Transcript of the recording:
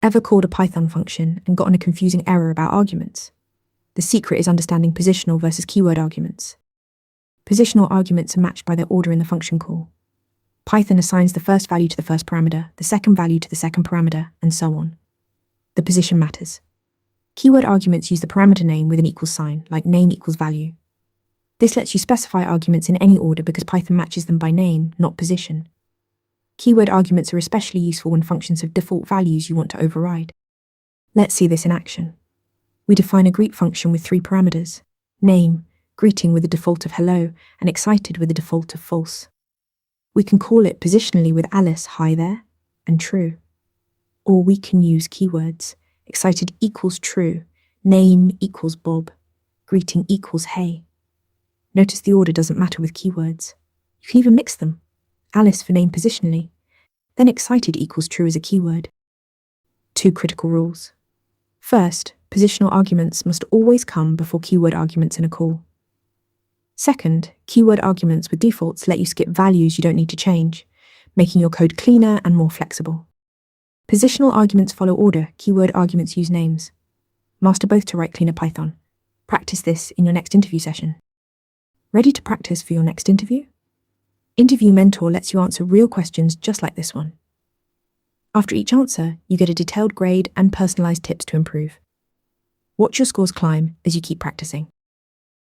Ever called a Python function and gotten a confusing error about arguments? The secret is understanding positional versus keyword arguments. Positional arguments are matched by their order in the function call. Python assigns the first value to the first parameter, the second value to the second parameter, and so on. The position matters. Keyword arguments use the parameter name with an equals sign, like name equals value. This lets you specify arguments in any order because Python matches them by name, not position. Keyword arguments are especially useful when functions have default values you want to override. Let's see this in action. We define a greet function with 3 parameters: name, greeting with a default of hello, and excited with a default of false. We can call it positionally with Alice, hi there, and true. Or we can use keywords: excited equals true, name equals Bob, greeting equals hey. Notice the order doesn't matter with keywords. You can even mix them. Alice for name positionally, then excited equals true as a keyword. 2 critical rules. First, positional arguments must always come before keyword arguments in a call. Second, keyword arguments with defaults let you skip values you don't need to change, making your code cleaner and more flexible. Positional arguments follow order, keyword arguments use names. Master both to write cleaner Python. Practice this in your next interview session. Ready to practice for your next interview? Interview Mentor lets you answer real questions just like this one. After each answer, you get a detailed grade and personalized tips to improve. Watch your scores climb as you keep practicing.